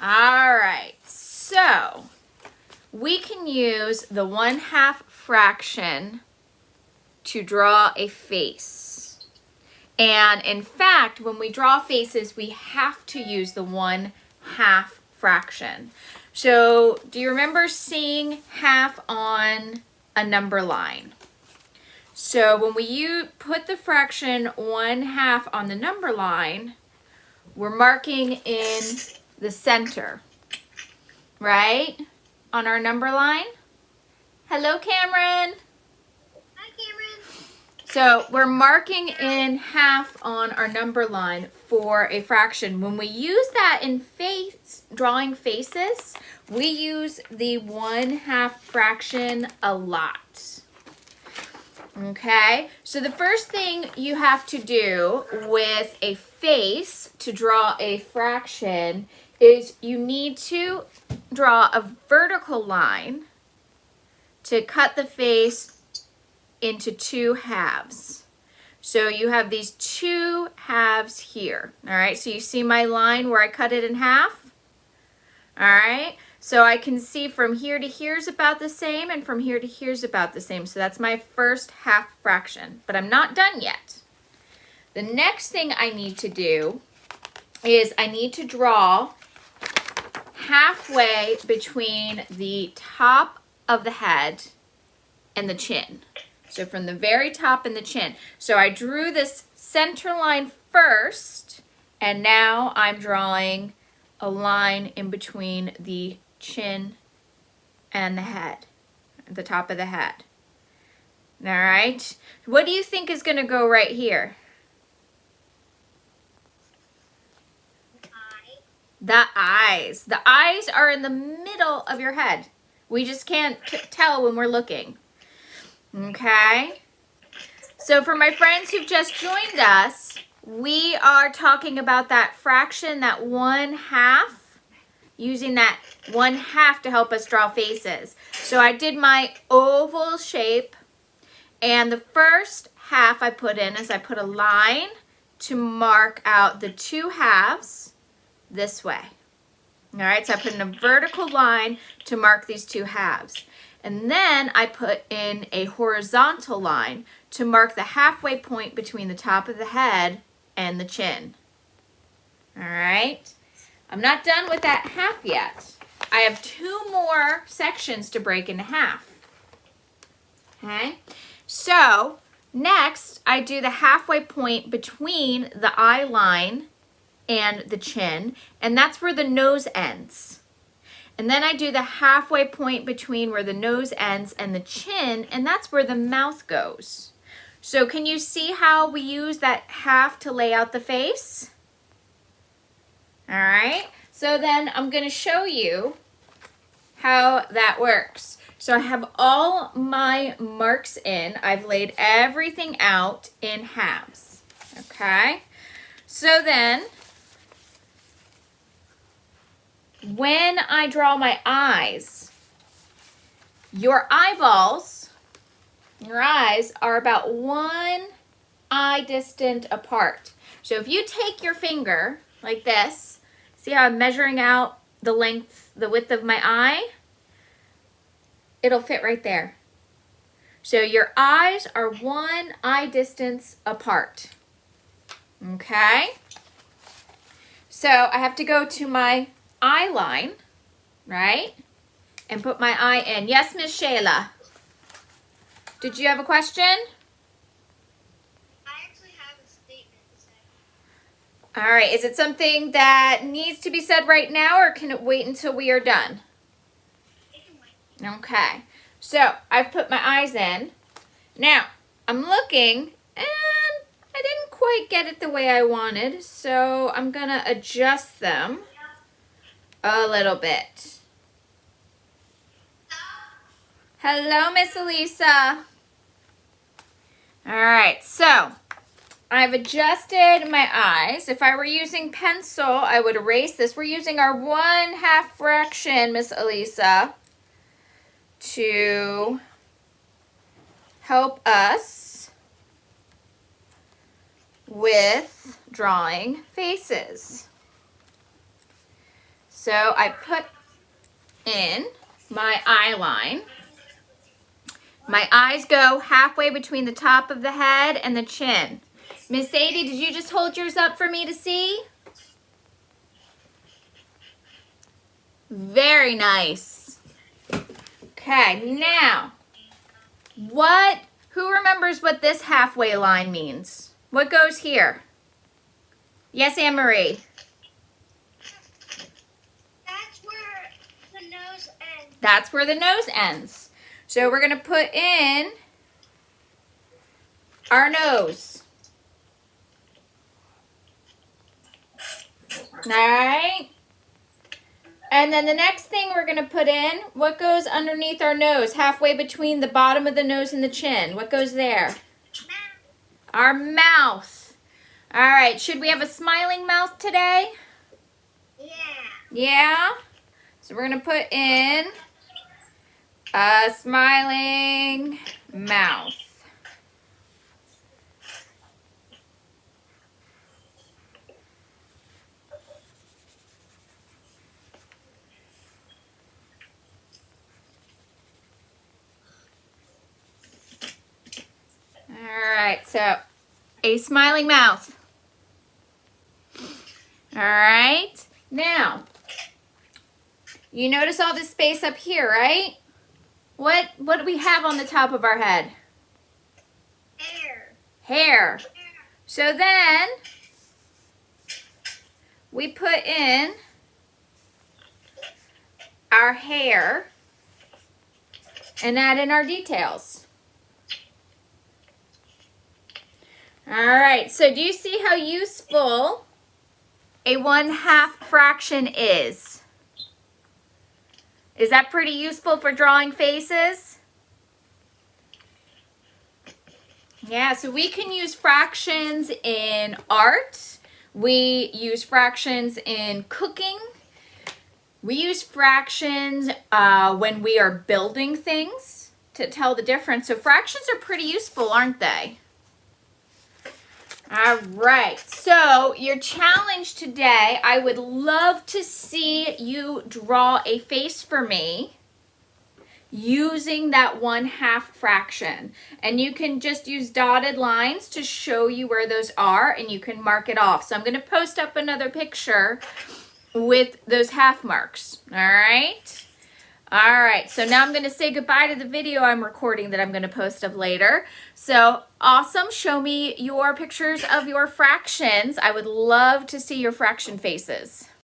All right, so we can use the 1/2 fraction to draw a face. And in fact, when we draw faces, we have to use the 1/2 fraction. So do you remember seeing half on a number line? So when we put the fraction 1/2 on the number line, we're marking in the center, right? On our number line. Hello, Cameron. Hi, Cameron. So we're marking in half on our number line for a fraction. When we use that in drawing faces, we use the 1/2 fraction a lot. Okay, so the first thing you have to do with a face to draw a fraction is you need to draw a vertical line to cut the face into 2 halves. So you have these 2 halves here. All right, so you see my line where I cut it in half? All right, so I can see from here to here is about the same, and from here to here is about the same. So that's my first half fraction, but I'm not done yet. The next thing I need to do is I need to draw halfway between the top of the head and the chin. So from the very top and the chin. So I drew this center line first, and now I'm drawing a line in between the chin and the head, the top of the head. All right. What do you think is going to go right here? The eyes. The eyes are in the middle of your head. We just can't tell when we're looking. Okay? So for my friends who've just joined us, we are talking about that fraction, that 1/2, using that 1/2 to help us draw faces. So I did my oval shape, and the first half I put in is I put a line to mark out the 2 halves this way. All right, so I put in a vertical line to mark these 2 halves. And then I put in a horizontal line to mark the halfway point between the top of the head and the chin. All right, I'm not done with that half yet. I have 2 more sections to break into half. Okay, so next I do the halfway point between the eye line and the chin, and that's where the nose ends. And then I do the halfway point between where the nose ends and the chin, and that's where the mouth goes. So can you see how we use that half to lay out the face? All right, so then I'm going to show you how that works. So I have all my marks in. I've laid everything out in halves. Okay, so then when I draw my eyes, your eyeballs, your eyes are about 1 eye distant apart. So if you take your finger like this, see how I'm measuring out the length, the width of my eye? It'll fit right there. So your eyes are 1 eye distance apart. Okay? So I have to go to my eye line, right? And put my eye in. Yes, Miss Shayla. Did you have a question? I actually have a statement to say. All right. Is it something that needs to be said right now, or can it wait until we are done? It can wait. Okay. So I've put my eyes in. Now I'm looking, and I didn't quite get it the way I wanted, so I'm gonna adjust them a little bit. Hello, Miss Elisa. All right, so I've adjusted my eyes. If I were using pencil, I would erase this. We're using our 1/2 fraction, Miss Elisa, to help us with drawing faces. So I put in my eye line. My eyes go halfway between the top of the head and the chin. Miss Sadie, did you just hold yours up for me to see? Very nice. Okay, now, who remembers what this halfway line means? What goes here? Yes, Anne-Marie. That's where the nose ends. That's where the nose ends. So we're going to put in our nose. All right. And then the next thing we're going to put in, what goes underneath our nose, halfway between the bottom of the nose and the chin? What goes there? Our mouth. All right. Should we have a smiling mouth today? Yeah. Yeah? So we're going to put in a smiling mouth. All right, so a smiling mouth. All right, now, you notice all this space up here, right? What do we have on the top of our head? Hair. Hair. So then, we put in our hair and add in our details. All right, so do you see how useful a 1/2 fraction is? Is that pretty useful for drawing faces? Yeah, so we can use fractions in art. We use fractions in cooking. We use fractions when we are building things to tell the difference. So fractions are pretty useful, aren't they? All right, so your challenge today, I would love to see you draw a face for me using that 1/2 fraction. And you can just use dotted lines to show you where those are, and you can mark it off. So I'm going to post up another picture with those half marks, all right? All right, so now I'm going to say goodbye to the video I'm recording that I'm going to post up later. So awesome. Show me your pictures of your fractions. I would love to see your fraction faces.